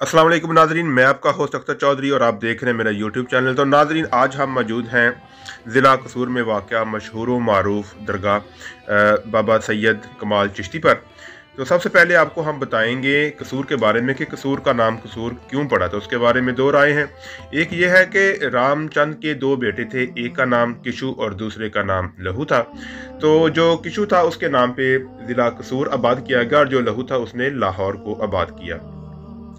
अस्सलाम वालेकुम नाजरीन, मैं आपका होस्ट अख्तर चौधरी और आप देख रहे हैं मेरा यूट्यूब चैनल। तो नाजरीन, आज हम मौजूद हैं ज़िला कसूर में वाक़या मशहूर व मारूफ दरगाह बाबा सैयद कमाल चिश्ती पर। तो सबसे पहले आपको हम बताएंगे कसूर के बारे में कि कसूर का नाम कसूर क्यों पड़ा। तो उसके बारे में दो राय हैं। एक ये है कि रामचंद के दो बेटे थे, एक का नाम किशु और दूसरे का नाम लहू था। तो जो किशु था उसके नाम पे ज़िला कसूर आबाद किया गया और जो लहू था उसने लाहौर को आबाद किया।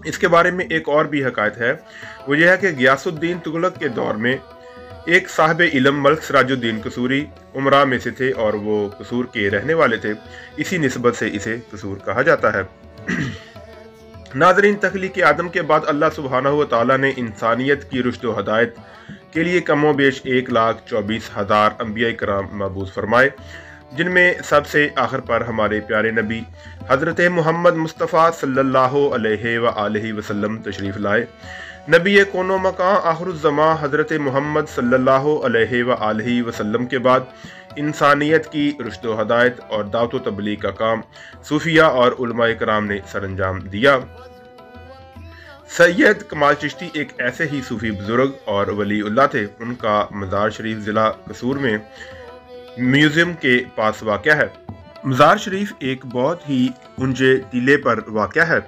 इसके बारे में एक और भी हकायत है, वो ये है कि गियासुद्दीन तुगलक के दौर में एक साहिब इल्म मलिक सिराजुद्दीन कसूरी उमरा में से थे और वो कसूर के रहने वाले थे। इसी निस्बत से इसे कसूर कहा जाता है। नाजरीन, तख्लीक आदम के बाद अल्लाह सुब्हानहू व तआला ने इंसानियत की रुश्द व हदायत के लिए कमो बेश 1,24,000 अंबिया कराम मबूस फरमाए, जिनमें सबसे आखिर पर हमारे प्यारे नबी हज़रत मोहम्मद मुस्तफ़ा सल्लल्लाहु अलैहि वसल्लम तशरीफ़ लाए। नबी कोनो मकां आखिरुज़्ज़मां हज़रत मोहम्मद सल्लल्लाहु अलैहि वसल्लम के बाद इंसानियत की रुश्द व हदायत और दावत व तबलीग का काम सूफिया और उलमाए कराम ने सरअंजाम दिया। सैयद कमाल चिश्ती एक ऐसे ही सूफी बुजुर्ग और वलीउल्लाह थे। उनका मज़ार शरीफ ज़िला कसूर में म्यूजियम के पास वाक़या है। मज़ार शरीफ एक बहुत ही ऊंचे टीले पर वाक़या है,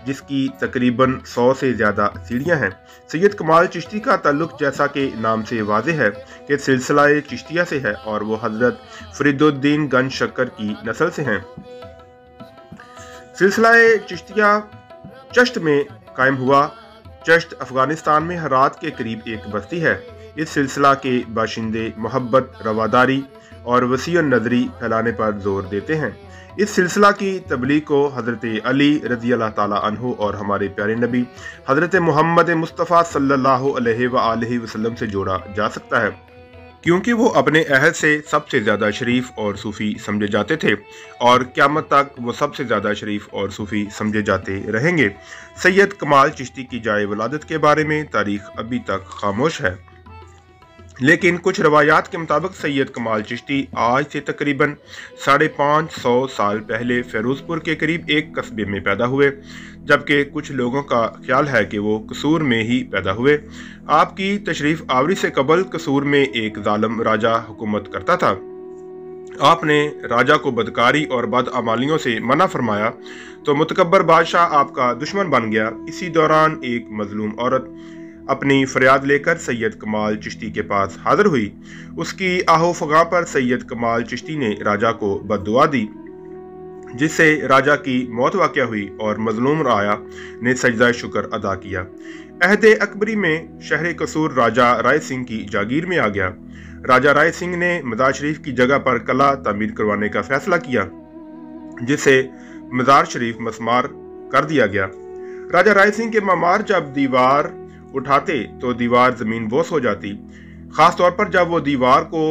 जिसकी तकरीबन 100 से ज़्यादा सीढ़ियाँ हैं। सैयद कमाल चिश्ती का ताल्लुक़, जैसा कि नाम से वाज़ेह है, कि सिलसिला चिश्तिया से है और वो हज़रत फरीदुद्दीन गंज शक्कर की नस्ल से हैं। सिलसिला चिश्तिया चश्त में कायम हुआ। चश्त अफ़गानिस्तान में हरात के करीब एक बस्ती है। इस सिलसिला के बाशिंदे मोहब्बत, रवादारी और वसी नज़री फैलाने पर जोर देते हैं। इस सिलसिला की तबलीग को हज़रत अली रज़ी अल्लाह ताला अन्हु और हमारे प्यारे नबी हज़रत मोहम्मद मुस्तफ़ा सल्लल्लाहु अलैहि वसल्लम से जोड़ा जा सकता है, क्योंकि वो अपने अहद से सबसे ज़्यादा शरीफ और सूफ़ी समझे जाते थे और क़यामत तक वो सबसे ज़्यादा शरीफ और सूफ़ी समझे जाते रहेंगे। सैयद कमाल चिश्ती की जाए वलादत के बारे में तारीख़ अभी तक खामोश है, लेकिन कुछ रवायात के मुताबिक सैयद कमाल चिश्ती आज से तकरीबन 550 साल पहले फ़िरोज़पुर के करीब एक कस्बे में पैदा हुए, जबकि कुछ लोगों का ख्याल है कि वो कसूर में ही पैदा हुए। आपकी तशरीफ़ आवरी से कबल कसूर में एक जालिम राजा हुकूमत करता था। आपने राजा को बदकारी और बदअमालियों से मना फरमाया तो मुतकब्बर बादशाह आपका दुश्मन बन गया। इसी दौरान एक मजलूम औरत अपनी फरियाद लेकर सैयद कमाल चिश्ती के पास हाजिर हुई। उसकी आहो फगा पर सैयद कमाल चिश्ती ने राजा को बद्दुआ दी, जिससे राजा की मौत वाक़या हुई और मजलूम राया ने सजदा शुक्र अदा किया। अहद अकबरी में शहर कसूर राजा राय सिंह की जागीर में आ गया। राजा राय सिंह ने मज़ार शरीफ की जगह पर कला तामीर करवाने का फैसला किया, जिसे मज़ार शरीफ मसमार कर दिया गया। राजा राय सिंह के मामार जब दीवार उठाते तो दीवार ज़मीन बोस हो जाती। ख़ास तौर पर जब वो दीवार को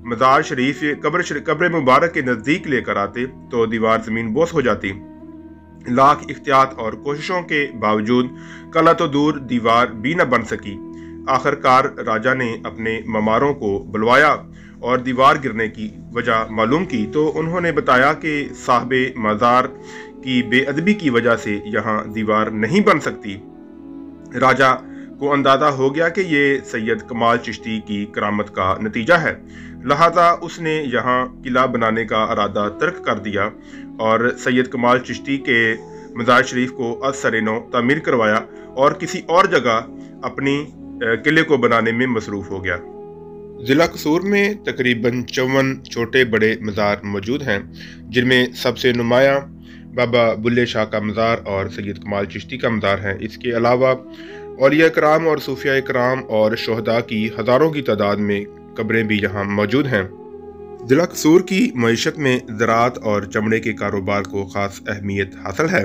मज़ार शरीफ कब्र मुबारक के नज़दीक लेकर आते तो दीवार ज़मीन बोस हो जाती। लाख इख्तियात और कोशिशों के बावजूद कला तो दूर दीवार भी न बन सकी। आखिरकार राजा ने अपने मामारों को बुलवाया और दीवार गिरने की वजह मालूम की तो उन्होंने बताया कि साहिबे मज़ार की बेअदबी की वजह से यहाँ दीवार नहीं बन सकती। राजा को अंदाजा हो गया कि ये सैयद कमाल चिश्ती की करामत का नतीजा है, लिहाजा उसने यहाँ किला बनाने का इरादा तर्क कर दिया और सैयद कमाल चिश्ती के मज़ार शरीफ को असर-ए-नौ तामीर करवाया और किसी और जगह अपनी किले को बनाने में मसरूफ़ हो गया। ज़िला कसूर में तकरीबन 54 छोटे बड़े मज़ार मौजूद हैं, जिनमें सबसे नुमाया बाबा बुल्ले शाह का मज़ार और सैयद कमाल चिश्ती का मज़ार है। इसके अलावा औलिया कराम और सूफिया कराम और शोहदा की हज़ारों की तादाद में कब्रें भी यहाँ मौजूद हैं। ज़िला कसूर की मईशत में ज़राअत और चमड़े के कारोबार को ख़ास अहमियत हासिल है।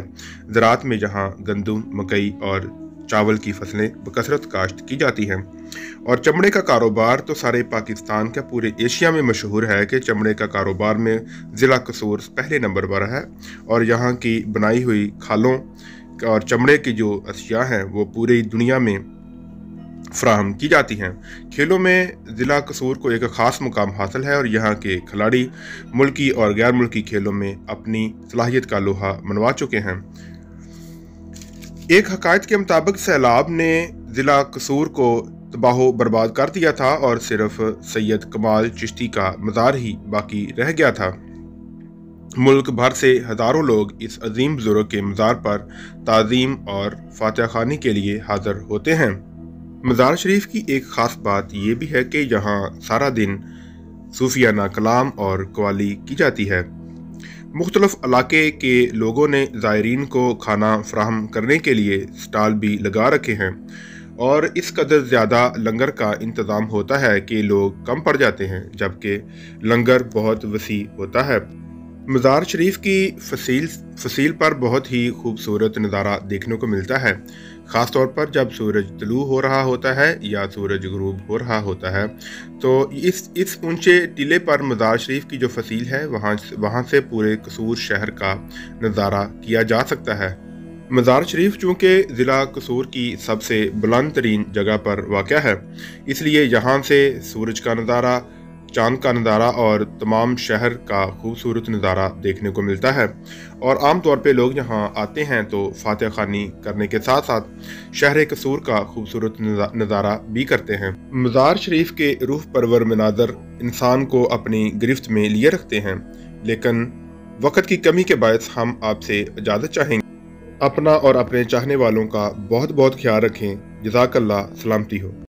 ज़राअत में जहाँ गंदम, मकई और चावल की फसलें बकसरत काश्त की जाती हैं और चमड़े का कारोबार तो सारे पाकिस्तान का पूरे एशिया में मशहूर है कि चमड़े का कारोबार में ज़िला कसूर पहले नंबर पर है और यहाँ की बनाई हुई खालों और चमड़े की जो अशिया हैं वो पूरी दुनिया में फ्राहम की जाती हैं। खेलों में ज़िला कसूर को एक ख़ास मुकाम हासिल है और यहाँ के खिलाड़ी मुल्की और गैर मुल्की खेलों में अपनी सलाहियत का लोहा मनवा चुके हैं। एक हकायत के मुताबिक सैलाब ने ज़िला कसूर को तबाह बर्बाद कर दिया था और सिर्फ सैयद कमाल चिश्ती का मज़ार ही बाकी रह गया था। मुल्क भर से हज़ारों लोग इस अजीम बुजुर्ग के मज़ार पर ताज़ीम और फातिहा ख़्वानी के लिए हाज़िर होते हैं। मज़ार शरीफ की एक ख़ास बात यह भी है कि यहाँ सारा दिन सूफियाना कलाम और कवाली की जाती है। मुख्तलिफ इलाके के लोगों ने ज़ायरीन को खाना फराहम करने के लिए स्टॉल भी लगा रखे हैं और इस कदर ज़्यादा लंगर का इंतज़ाम होता है कि लोग कम पड़ जाते हैं, जबकि लंगर बहुत वसी होता है। मज़ार शरीफ की फसील पर बहुत ही खूबसूरत नज़ारा देखने को मिलता है, ख़ास तौर पर जब सूरज तलू हो रहा होता है या सूरज गुरूब हो रहा होता है। तो इस ऊंचे टीले पर मज़ार शरीफ की जो फसील है वहाँ से पूरे कसूर शहर का नज़ारा किया जा सकता है। मज़ार शरीफ चूँकि ज़िला कसूर की सबसे बुलंद तरीन जगह पर वाक़या है, इसलिए यहाँ से सूरज का नज़ारा, चांद का नज़ारा और तमाम शहर का खूबसूरत नज़ारा देखने को मिलता है। और आम तौर पे लोग यहाँ आते हैं तो फातिहा ख़्वानी करने के साथ साथ शहर कसूर का खूबसूरत नज़ारा भी करते हैं। मज़ार शरीफ के रूह परवर मनाज़र इंसान को अपनी गिरफ्त में लिए रखते हैं, लेकिन वक़्त की कमी के बायस हम आपसे इजाज़त चाहेंगे। अपना और अपने चाहने वालों का बहुत बहुत ख्याल रखें। जज़ाकल्लाह, सलामती हो।